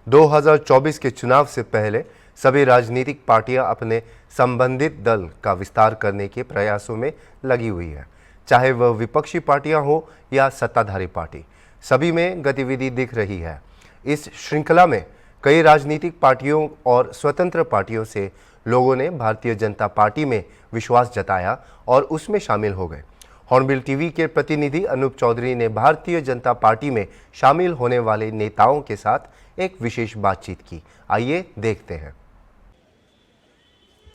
2024 के चुनाव से पहले सभी राजनीतिक पार्टियां अपने संबंधित दल का विस्तार करने के प्रयासों में लगी हुई है, चाहे वह विपक्षी पार्टियां हो या सत्ताधारी पार्टी, सभी में गतिविधि दिख रही है। इस श्रृंखला में कई राजनीतिक पार्टियों और स्वतंत्र पार्टियों से लोगों ने भारतीय जनता पार्टी में विश्वास जताया और उसमें शामिल हो गए। हॉर्नबिल टीवी के प्रतिनिधि अनूप चौधरी ने भारतीय जनता पार्टी में शामिल होने वाले नेताओं के साथ एक विशेष बातचीत की। आइए देखते हैं।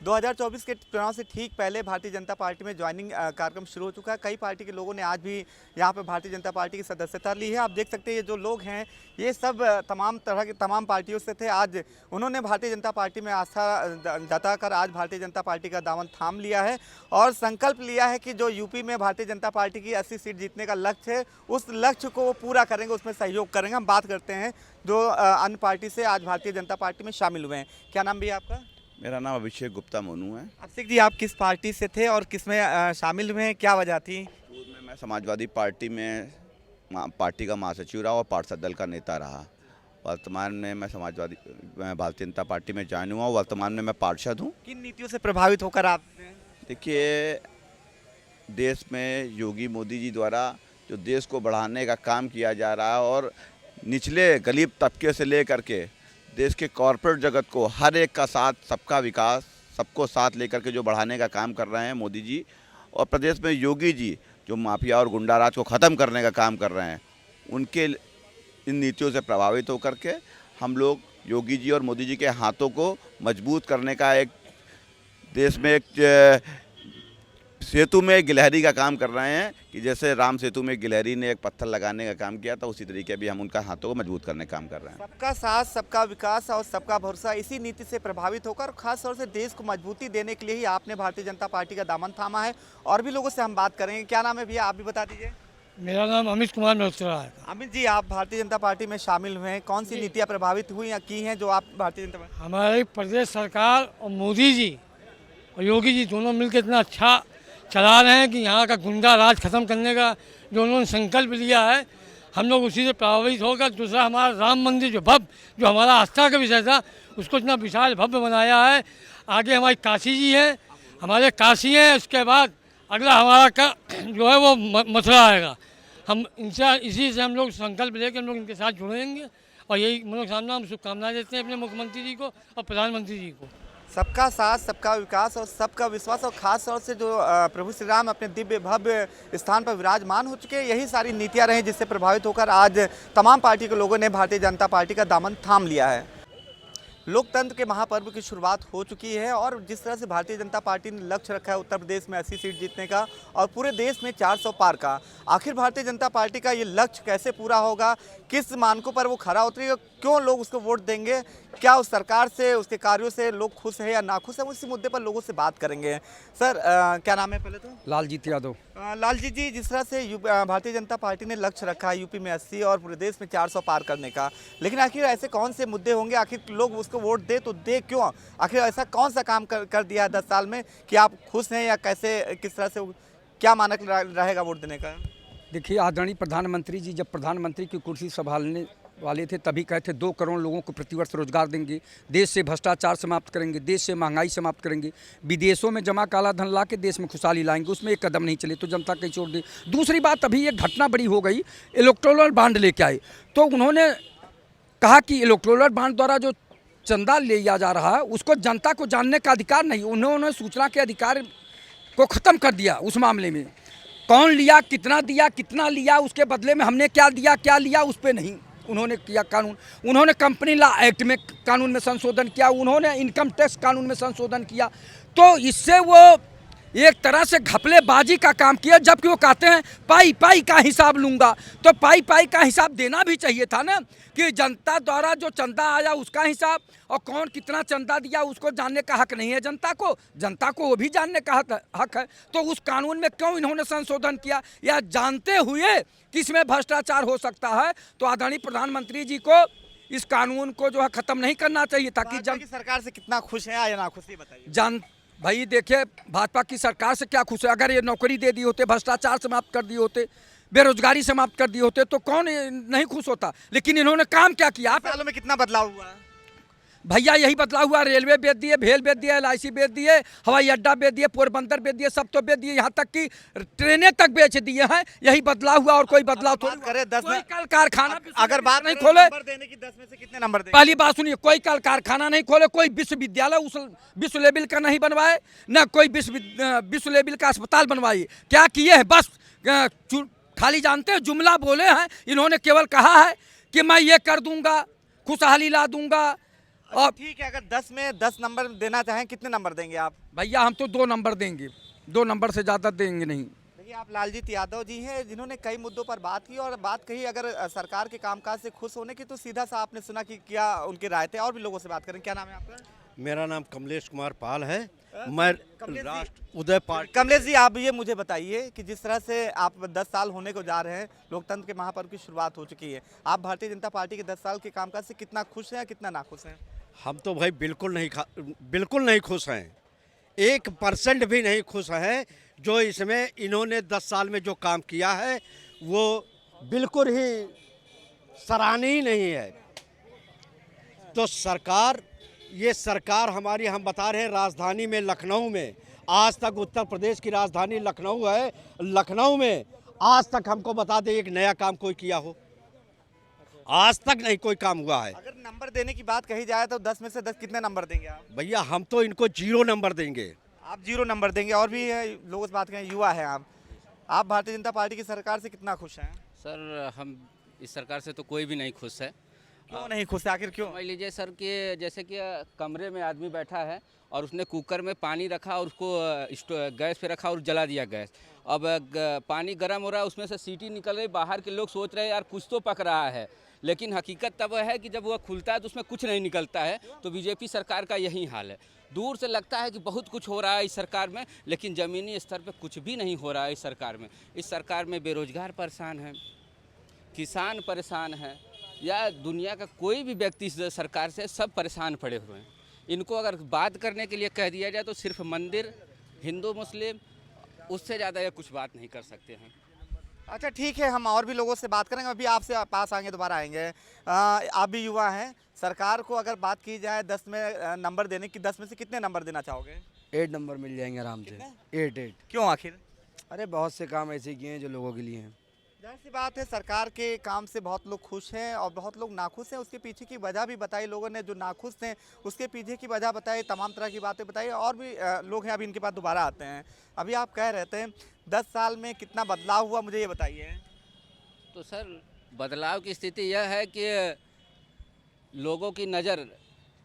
2024 के चुनाव से ठीक पहले भारतीय जनता पार्टी में ज्वाइनिंग कार्यक्रम शुरू हो चुका है। कई पार्टी के लोगों ने आज भी यहाँ पर भारतीय जनता पार्टी की सदस्यता ली है। आप देख सकते हैं ये जो लोग हैं ये सब तमाम तरह के तमाम पार्टियों से थे। आज उन्होंने भारतीय जनता पार्टी में आस्था जताकर आज भारतीय जनता पार्टी का दामन थाम लिया है और संकल्प लिया है कि जो यूपी में भारतीय जनता पार्टी की 80 सीट जीतने का लक्ष्य है उस लक्ष्य को वो पूरा करेंगे, उसमें सहयोग करेंगे। हम बात करते हैं जो अन्य पार्टी से आज भारतीय जनता पार्टी में शामिल हुए हैं। क्या नाम भी आपका? मेरा नाम अभिषेक गुप्ता मोनू है। अभिषेक जी, आप किस पार्टी से थे और किस में शामिल हुए हैं, क्या वजह थी? पूर्व में मैं समाजवादी पार्टी में पार्टी का महासचिव रहा और पार्षद दल का नेता रहा। वर्तमान में मैं भारतीय जनता पार्टी में ज्वाइन हुआ। वर्तमान में मैं पार्षद हूँ। किन नीतियों से प्रभावित होकर आपने? देखिए, देश में योगी मोदी जी द्वारा जो देश को बढ़ाने का काम किया जा रहा है और निचले गरीब तबके से लेकर के देश के कॉरपोरेट जगत को हर एक का साथ, सबका विकास, सबको साथ लेकर के जो बढ़ाने का काम कर रहे हैं मोदी जी, और प्रदेश में योगी जी जो माफिया और गुंडा राज को ख़त्म करने का काम कर रहे हैं, उनके इन नीतियों से प्रभावित होकर के हम लोग योगी जी और मोदी जी के हाथों को मजबूत करने का एक देश में एक सेतु में गिलहरी का काम कर रहे हैं कि जैसे राम सेतु में गिलहरी ने एक पत्थर लगाने का काम किया था, उसी तरीके भी हम उनका हाथों को मजबूत करने का काम कर रहे हैं। सबका साथ, सबका विकास और सबका भरोसा, इसी नीति से प्रभावित होकर खास तौर से देश को मजबूती देने के लिए ही आपने भारतीय जनता पार्टी का दामन थामा है। और भी लोगों से हम बात करेंगे। क्या नाम है भैया, आप भी बता दीजिए। मेरा नाम अमित कुमार मल्होत्रा है। अमित जी, आप भारतीय जनता पार्टी में शामिल हुए हैं, कौन सी नीतियाँ प्रभावित हुई या की हैं जो आप भारतीय जनता पार्टी? हमारी प्रदेश सरकार और मोदी जी और योगी जी दोनों मिलकर इतना अच्छा चला रहे हैं कि यहाँ का गुंडा राज खत्म करने का जो उन्होंने संकल्प लिया है, हम लोग उसी से प्रभावित होकर दूसरा हमारा राम मंदिर जो हमारा आस्था का विषय था, उसको इतना विशाल भव्य बनाया है। आगे हमारी काशी जी हैं, हमारे काशी हैं, उसके बाद अगला हमारा का जो है वो मथुरा आएगा। हम इनसे इसी से हम लोग संकल्प लेकर हम लोग इनके साथ जुड़ेंगे और यही मनोकामना हम शुभकामनाएं देते हैं अपने मुख्यमंत्री जी को और प्रधानमंत्री जी को। सबका साथ, सबका विकास और सबका विश्वास, और खास तौर से जो प्रभु श्री राम अपने दिव्य भव्य स्थान पर विराजमान हो चुके हैं, यही सारी नीतियां रही जिससे प्रभावित होकर आज तमाम पार्टी के लोगों ने भारतीय जनता पार्टी का दामन थाम लिया है। लोकतंत्र के महापर्व की शुरुआत हो चुकी है और जिस तरह से भारतीय जनता पार्टी ने लक्ष्य रखा है उत्तर प्रदेश में 80 सीट जीतने का और पूरे देश में 400 पार का, आखिर भारतीय जनता पार्टी का ये लक्ष्य कैसे पूरा होगा, किस मानकों पर वो खरा उतरेगा, क्यों लोग उसको वोट देंगे, क्या उस सरकार से, उसके कार्यों से लोग खुश है या नाखुश है, उसी मुद्दे पर लोगों से बात करेंगे। सर, क्या नाम है पहले तो? लालजीत यादव। लालजी जी, जिस तरह से भारतीय जनता पार्टी ने लक्ष्य रखा है यूपी में 80 और पूरे देश में 400 पार करने का, लेकिन आखिर ऐसे कौन से मुद्दे होंगे, आखिर लोग उसको वोट दे तो दे क्यों? आखिर ऐसा कौन सा काम कर दिया है 10 साल में कि आप खुश हैं या कैसे, किस तरह से, क्या मानक रहेगा वोट देने का? देखिए, आदरणीय प्रधानमंत्री जी जब प्रधानमंत्री की कुर्सी संभालने वाले थे तभी कहे थे 2 करोड़ लोगों को प्रतिवर्ष रोजगार देंगे, देश से भ्रष्टाचार समाप्त करेंगे, देश से महंगाई समाप्त करेंगे, विदेशों में जमा काला धन ला के देश में खुशहाली लाएंगे। उसमें एक कदम नहीं चले तो जनता कहीं छोड़ दी। दूसरी बात, अभी एक घटना बड़ी हो गई, इलेक्टोरल बॉन्ड लेके आए तो उन्होंने कहा कि इलेक्टोरल बॉन्ड द्वारा जो चंदा लिया जा रहा है उसको जनता को जानने का अधिकार नहीं, उन्होंने सूचना के अधिकार को ख़त्म कर दिया। उस मामले में कौन लिया, कितना लिया, उसके बदले में हमने क्या लिया उस पर नहीं उन्होंने किया कानून। उन्होंने कंपनी लॉ एक्ट में कानून में संशोधन किया, उन्होंने इनकम टैक्स कानून में संशोधन किया। तो इससे वो एक तरह से घपलेबाजी का काम किया, जबकि वो कहते हैं पाई का हिसाब लूँगा। तो पाई का हिसाब देना भी चाहिए था ना, कि जनता द्वारा जो चंदा आया उसका हिसाब और कौन कितना चंदा दिया उसको जानने का हक नहीं है जनता को वो भी जानने का हक है। तो उस कानून में क्यों इन्होंने संशोधन किया, या जानते हुए कि इसमें भ्रष्टाचार हो सकता है? तो आदरणीय प्रधानमंत्री जी को इस कानून को जो है ख़त्म नहीं करना चाहिए था। कि सरकार से कितना खुश है या ना खुश, बताइए। भाई देखिए, भाजपा की सरकार से क्या खुश है? अगर ये नौकरी दे दी होते, भ्रष्टाचार समाप्त कर दिए होते, बेरोजगारी समाप्त कर दिए होते तो कौन नहीं खुश होता। लेकिन इन्होंने काम क्या किया आप सालों में कितना बदलाव हुआ है? भैया, यही बदलाव हुआ। रेलवे बेच दिए, भेल बेच दिए, LIC बेच दिए, हवाई अड्डा बेच दिए, पोरबंदर बेच दिए, सब तो बेच दिए, यहाँ तक कि ट्रेनें तक बेच दिए हैं। यही बदलाव हुआ और कोई बदलाव बात करें 10 कोई में, कल कारखाना अगर बात नहीं करें खोले। नंबर देने की 10 में से कितने नंबर देंगे? पहली बात सुनिए, कोई कल कारखाना नहीं खोले, कोई विश्वविद्यालय उस विश्व लेवल का नहीं बनवाए, न कोई विश्व लेवल का अस्पताल बनवाए। क्या किए हैं? बस खाली जानते हैं, जुमला बोले हैं। इन्होंने केवल कहा है कि मैं ये कर दूंगा, खुशहाली ला दूंगा। और ठीक है, अगर 10 में 10 नंबर देना चाहें कितने नंबर देंगे आप? भैया, हम तो 2 नंबर देंगे, 2 नंबर से ज़्यादा देंगे नहीं। देखिए, आप लालजीत यादव जी हैं जिन्होंने कई मुद्दों पर बात की और बात कही अगर सरकार के कामकाज से खुश होने की, तो सीधा सा आपने सुना कि क्या उनकी राय थे। और भी लोगों से बात करें। क्या नाम है आपका? मेरा नाम कमलेश कुमार पाल है। मैं राष्ट्र उदय पार्टी। कमलेश जी, आप ये मुझे बताइए कि जिस तरह से आप 10 साल होने को जा रहे हैं, लोकतंत्र के महापर्व की शुरुआत हो चुकी है, आप भारतीय जनता पार्टी के 10 साल के कामकाज से कितना खुश हैं, कितना नाखुश हैं? हम तो भाई बिल्कुल नहीं खुश हैं, 1% भी नहीं खुश हैं। जो इसमें इन्होंने 10 साल में जो काम किया है वो बिल्कुल ही सराहनीय नहीं है। तो ये सरकार हमारी, हम बता रहे हैं, राजधानी में लखनऊ में आज तक, उत्तर प्रदेश की राजधानी लखनऊ है, लखनऊ में आज तक हमको बता दे एक नया काम कोई किया हो? आज तक नहीं कोई काम हुआ है। अगर नंबर देने की बात कही जाए तो 10 में से 10 कितने नंबर देंगे आप? भैया, हम तो इनको 0 नंबर देंगे। आप 0 नंबर देंगे। और भी लोगों से बात करें, युवा है आप भारतीय जनता पार्टी की सरकार से कितना खुश हैं? सर, हम इस सरकार से तो कोई भी नहीं खुश है। क्यों नहीं खुश है, आखिर क्यों? समझ लीजिए सर कि जैसे कि कमरे में आदमी बैठा है और उसने कुकर में पानी रखा और उसको गैस पे रखा और जला दिया गैस। अब पानी गर्म हो रहा है, उसमें से सीटी निकल रही, बाहर के लोग सोच रहे हैं यार कुछ तो पक रहा है, लेकिन हकीकत तब है कि जब वह खुलता है तो उसमें कुछ नहीं निकलता है। तो बीजेपी सरकार का यही हाल है। दूर से लगता है कि बहुत कुछ हो रहा है इस सरकार में, लेकिन ज़मीनी स्तर पे कुछ भी नहीं हो रहा है इस सरकार में। इस सरकार में बेरोजगार परेशान है, किसान परेशान है, या दुनिया का कोई भी व्यक्ति इस सरकार से सब परेशान पड़े हुए हैं। इनको अगर बात करने के लिए कह दिया जाए तो सिर्फ मंदिर, हिंदू मुस्लिम, उससे ज़्यादा ये कुछ बात नहीं कर सकते हैं। अच्छा, ठीक है, हम और भी लोगों से बात करेंगे। अभी आपसे पास आएंगे, दोबारा आएंगे। आप भी युवा हैं, सरकार को अगर बात की जाए 10 में नंबर देने की, 10 में से कितने नंबर देना चाहोगे? 8 नंबर मिल जाएंगे आराम से। 8। क्यों आखिर? अरे बहुत से काम ऐसे किए हैं जो लोगों के लिए हैं। जाहिर सी बात है, सरकार के काम से बहुत लोग खुश हैं और बहुत लोग नाखुश हैं। उसके पीछे की वजह भी बताई लोगों ने, जो नाखुश थे उसके पीछे की वजह बताई, तमाम तरह की बातें बताई। और भी लोग हैं, अभी इनके पास दोबारा आते हैं। अभी आप कह रहे थे 10 साल में कितना बदलाव हुआ, मुझे ये बताइए। तो सर, बदलाव की स्थिति यह है कि लोगों की नज़र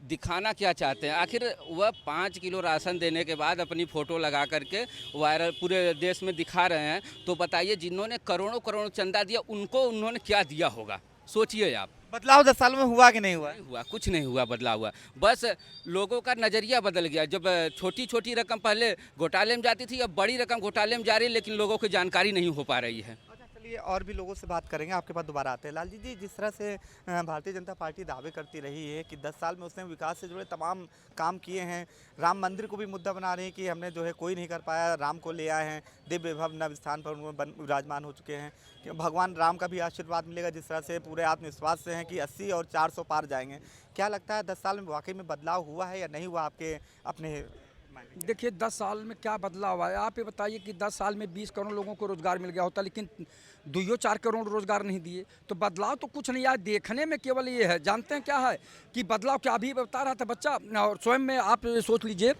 दिखाना क्या चाहते हैं। आखिर वह 5 किलो राशन देने के बाद अपनी फ़ोटो लगा करके वायरल पूरे देश में दिखा रहे हैं। तो बताइए, जिन्होंने करोड़ों करोड़ चंदा दिया उनको उन्होंने क्या दिया होगा, सोचिए आप। बदलाव 10 साल में हुआ कि नहीं हुआ? नहीं हुआ, कुछ नहीं हुआ बदलाव हुआ। बस लोगों का नज़रिया बदल गया। जब छोटी छोटी रकम पहले घोटाले में जाती थी, अब बड़ी रकम घोटाले में जा रही है, लेकिन लोगों की जानकारी नहीं हो पा रही है। चलिए, और भी लोगों से बात करेंगे, आपके पास दोबारा आते हैं। लालजी जी, जिस तरह से भारतीय जनता पार्टी दावे करती रही है कि 10 साल में उसने विकास से जुड़े तमाम काम किए हैं, राम मंदिर को भी मुद्दा बना रहे हैं कि हमने जो है कोई नहीं कर पाया, राम को ले आए हैं, दिव्य भव्य नव स्थान पर विराजमान हो चुके हैं, कि भगवान राम का भी आशीर्वाद मिलेगा, जिस तरह से पूरे आत्मविश्वास से हैं कि 80 और 400 पार जाएंगे। क्या लगता है 10 साल में वाकई में बदलाव हुआ है या नहीं हुआ आपके अपने? देखिए, 10 साल में क्या बदलाव आया, आप ये बताइए कि 10 साल में 20 करोड़ लोगों को रोजगार मिल गया होता, लेकिन 2-4 करोड़ रोजगार नहीं दिए। तो बदलाव तो कुछ नहीं आया, देखने में केवल ये है। जानते हैं क्या है कि बदलाव क्या, अभी बता रहा था बच्चा, और स्वयं में आप सोच लीजिए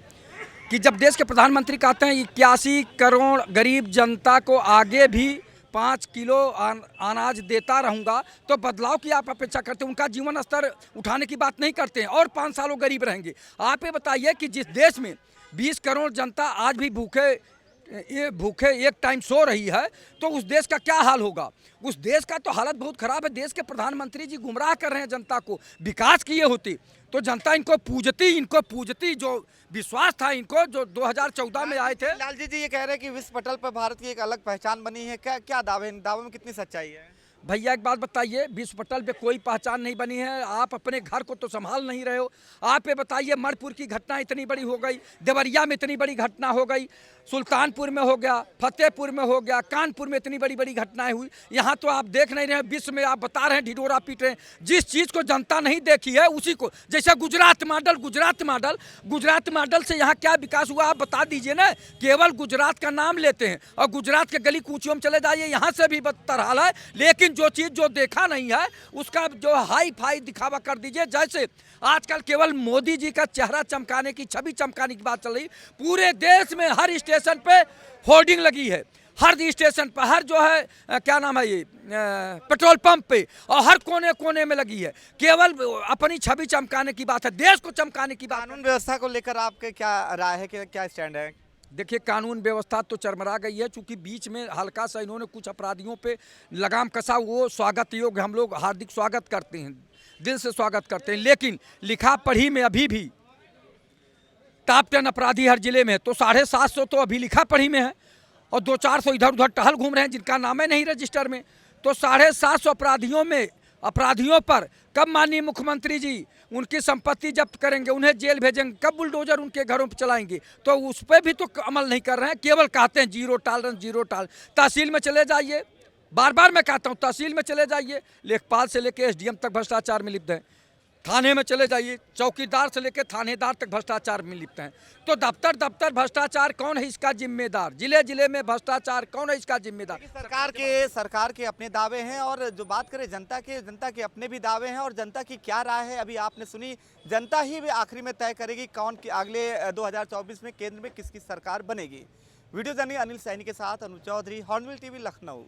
कि जब देश के प्रधानमंत्री कहते हैं 81 करोड़ गरीब जनता को आगे भी 5 किलो अनाज देता रहूँगा, तो बदलाव की आप अपेक्षा करते हैं। उनका जीवन स्तर उठाने की बात नहीं करते हैं और 5 सालों गरीब रहेंगे। आप ये बताइए कि जिस देश में 20 करोड़ जनता आज भी भूखे एक टाइम सो रही है, तो उस देश का क्या हाल होगा? उस देश का तो हालत बहुत ख़राब है। देश के प्रधानमंत्री जी गुमराह कर रहे हैं जनता को। विकास किए होती तो जनता इनको पूजती, जो विश्वास था इनको, जो 2014 में आए थे। लालजी जी ये कह रहे हैं कि विश्व पटल पर भारत की एक अलग पहचान बनी है। क्या दावे हैं? दावों में कितनी सच्चाई है? भैया एक बात बताइए, विश्व पटल पे कोई पहचान नहीं बनी है, आप अपने घर को तो संभाल नहीं रहे हो। आप ये बताइए, मणिपुर की घटना इतनी बड़ी हो गई, देवरिया में इतनी बड़ी घटना हो गई, सुल्तानपुर में हो गया, फतेहपुर में हो गया, कानपुर में इतनी बड़ी बड़ी घटनाएं हुई। यहाँ तो आप देख नहीं रहे हैं, विश्व में आप बता रहे हैं ढिढोरा पीट रहे हैं। जिस चीज़ को जनता नहीं देखी है उसी को, जैसे गुजरात मॉडल से यहाँ क्या विकास हुआ आप बता दीजिए ना। केवल गुजरात का नाम लेते हैं और गुजरात के गली कूचियों में चले जाइए, यहाँ से भी बदतर हाल है। लेकिन जो चीज़ जो देखा नहीं है उसका जो हाई फाई दिखावा कर दीजिए। जैसे आजकल केवल मोदी जी का चेहरा चमकाने की, छवि चमकाने की बात चल रही। पूरे देश में हर स्टेशन पे होर्डिंग लगी है, हर स्टेशन पर, हर जो है क्या नाम है ये पेट्रोल पंप पे, और हर कोने कोने में लगी है। केवल अपनी छवि चमकाने की बात है, देश को चमकाने की बात। कानून व्यवस्था को लेकर आपके क्या राय है, कि क्या स्टैंड है? देखिए, कानून व्यवस्था तो चरमरा गई है, चूंकि बीच में हल्का सा इन्होंने कुछ अपराधियों पे लगाम कसा, वो स्वागत योग्य, हम लोग हार्दिक स्वागत करते हैं, दिल से स्वागत करते हैं। लेकिन लिखा पढ़ी में अभी भी टॉप 10 अपराधी हर जिले में है, तो 750 तो अभी लिखा पढ़ी में है और 200-400 इधर उधर टहल घूम रहे हैं जिनका नाम है नहीं रजिस्टर में। तो 750 अपराधियों पर कब माननीय मुख्यमंत्री जी उनकी संपत्ति जब्त करेंगे, उन्हें जेल भेजेंगे, कब बुलडोजर उनके घरों पर चलाएंगे? तो उस पर भी तो अमल नहीं कर रहे हैं, केवल कहते हैं जीरो टॉलरेंस। तहसील में चले जाइए, बार बार मैं कहता हूँ तहसील में चले जाइए, लेखपाल से लेकर एसडीएम तक भ्रष्टाचार में लिप्त हैं। थाने में चले जाइए, चौकीदार से लेकर थानेदार तक भ्रष्टाचार में लिप्त हैं। तो दफ्तर भ्रष्टाचार, कौन है इसका जिम्मेदार? जिले जिले में भ्रष्टाचार, कौन है इसका जिम्मेदार? सरकार के अपने दावे हैं, और जो बात करें जनता के अपने भी दावे हैं, और जनता की क्या राय है अभी आपने सुनी। जनता ही भी आखिरी में तय करेगी कौन अगले 2024 में केंद्र में किसकी सरकार बनेगी। वीडियो जर्नलिस्ट अनिल सैनी के साथ अनुज चौधरी, हॉर्नबिल टीवी, लखनऊ।